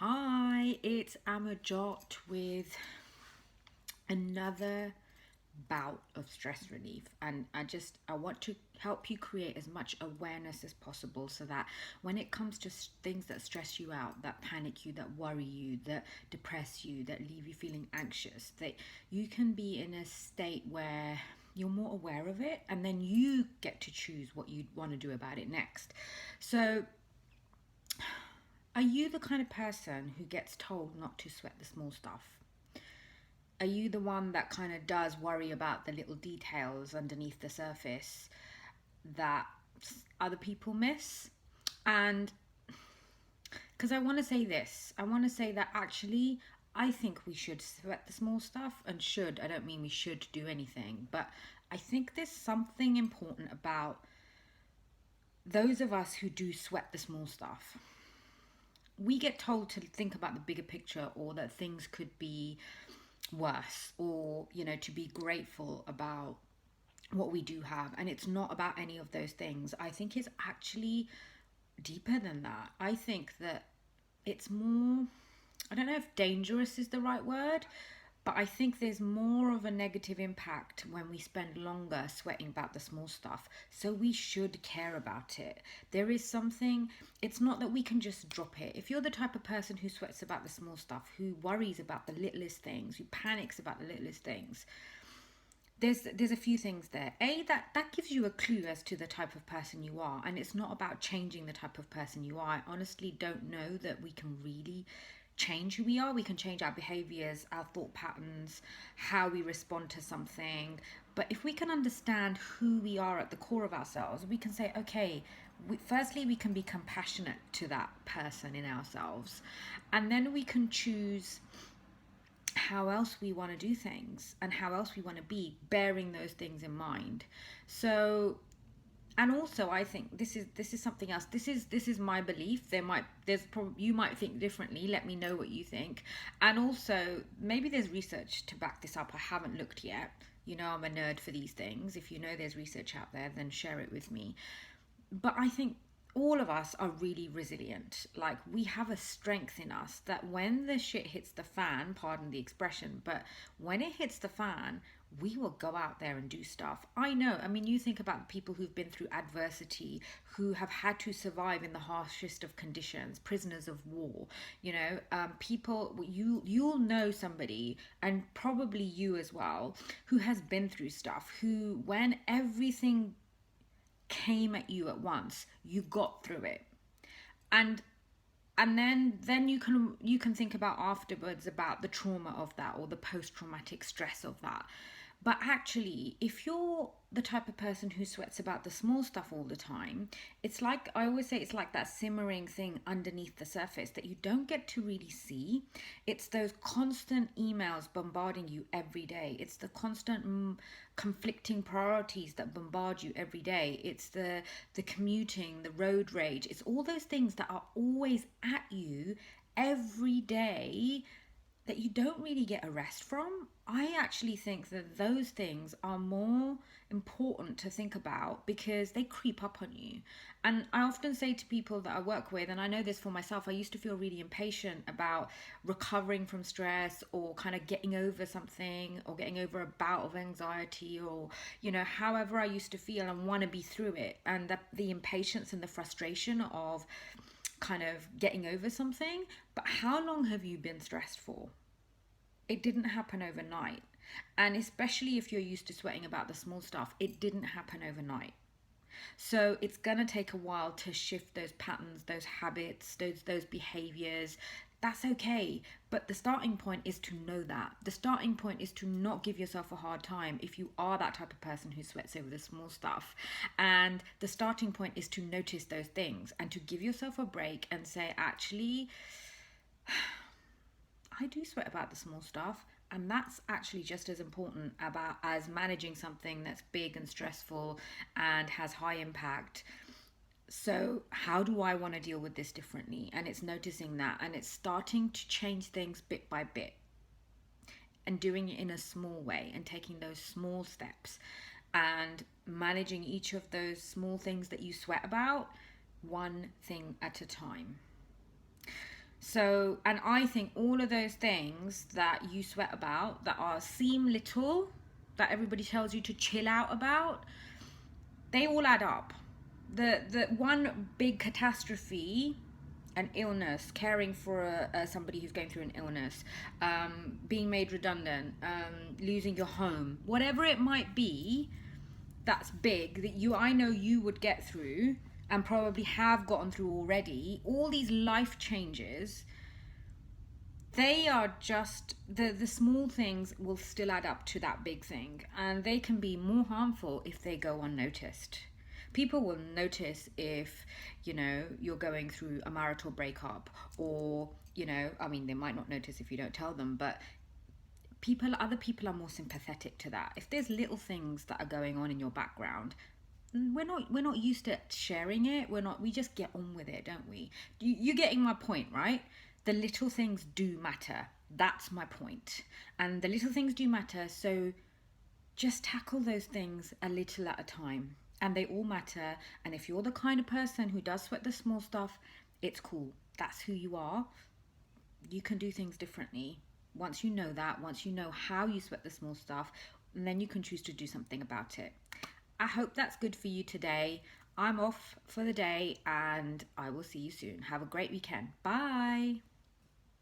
Hi, it's AmarRouh with another bout of stress relief, and I want to help you create as much awareness as possible so that when it comes to things that stress you out, that panic you, that worry you, that depress you, that leave you feeling anxious, that you can be in a state where you're more aware of it, and then you get to choose what you want to do about it next. So are you the kind of person who gets told not to sweat the small stuff? Are you the one that kind of does worry about the little details underneath the surface that other people miss? And because I want to say this, I want to say that actually I think we should sweat the small stuff. And should, I don't mean we should do anything, but I think there's something important about those of us who do sweat the small stuff. We get told to think about the bigger picture, or that things could be worse, or to be grateful about what we do have, and it's not about any of those things. I think it's actually deeper than that. I think that it's more, I don't know if dangerous is the right word, but I think there's more of a negative impact when we spend longer sweating about the small stuff. So we should care about it. There is something, it's not that we can just drop it. If you're the type of person who sweats about the small stuff, who worries about the littlest things, who panics about the littlest things, there's a few things there. That gives you a clue as to the type of person you are. And it's not about changing the type of person you are. I honestly don't know that we can really change who we are. We can change our behaviors, our thought patterns, how we respond to something. But if we can understand who we are at the core of ourselves, we can say, okay, firstly, we can be compassionate to that person in ourselves. And then we can choose how else we want to do things and how else we want to be, bearing those things in mind. So, and also I think this is something else. This is my belief. You might think differently. Let me know what you think. And also maybe there's research to back this up. I haven't looked yet. I'm a nerd for these things. If you know there's research out there, then share it with me. But I think all of us are really resilient. Like, we have a strength in us that when the shit hits the fan, pardon the expression, but when it hits the fan, we will go out there and do stuff. I know. I mean, you think about people who've been through adversity, who have had to survive in the harshest of conditions, prisoners of war. People. You'll know somebody, and probably you as well, who has been through stuff. Who, when everything came at you at once, you got through it. And then you can think about afterwards about the trauma of that, or the post-traumatic stress of that. But actually, if you're the type of person who sweats about the small stuff all the time, it's like, I always say, it's like that simmering thing underneath the surface that you don't get to really see. It's those constant emails bombarding you every day. It's the constant conflicting priorities that bombard you every day. It's the commuting, the road rage. It's all those things that are always at you every day that you don't really get a rest from. I actually think that those things are more important to think about because they creep up on you. And I often say to people that I work with, and I know this for myself, I used to feel really impatient about recovering from stress, or kind of getting over something, or getting over a bout of anxiety, or however I used to feel, and want to be through it. And the impatience and the frustration of kind of getting over something. But how long have you been stressed for? It didn't happen overnight. And especially if you're used to sweating about the small stuff, it didn't happen overnight. So it's going to take a while to shift those patterns, those habits, those behaviors. That's okay. But the starting point is to know that. The starting point is to not give yourself a hard time if you are that type of person who sweats over the small stuff. And the starting point is to notice those things and to give yourself a break and say, actually, I do sweat about the small stuff, and that's actually just as important about as managing something that's big and stressful and has high impact. So how do I want to deal with this differently? And it's noticing that, and it's starting to change things bit by bit, and doing it in a small way, and taking those small steps, and managing each of those small things that you sweat about, one thing at a time. So, and I think all of those things that you sweat about that are seem little, that everybody tells you to chill out about, they all add up. The one big catastrophe, an illness, caring for somebody who's going through an illness, being made redundant, losing your home, whatever it might be, that's big that I know you would get through and probably have gotten through already. All these life changes, they are just the small things will still add up to that big thing, and they can be more harmful if they go unnoticed. People will notice if, you're going through a marital breakup, or, I mean, they might not notice if you don't tell them, but other people are more sympathetic to that. If there's little things that are going on in your background, we're not used to sharing it. We just get on with it, don't we? You're getting my point, right? The little things do matter. That's my point. And the little things do matter, so just tackle those things a little at a time. And they all matter. And if you're the kind of person who does sweat the small stuff, it's cool. That's who you are. You can do things differently. Once you know that, once you know how you sweat the small stuff, and then you can choose to do something about it. I hope that's good for you today. I'm off for the day and I will see you soon. Have a great weekend. Bye.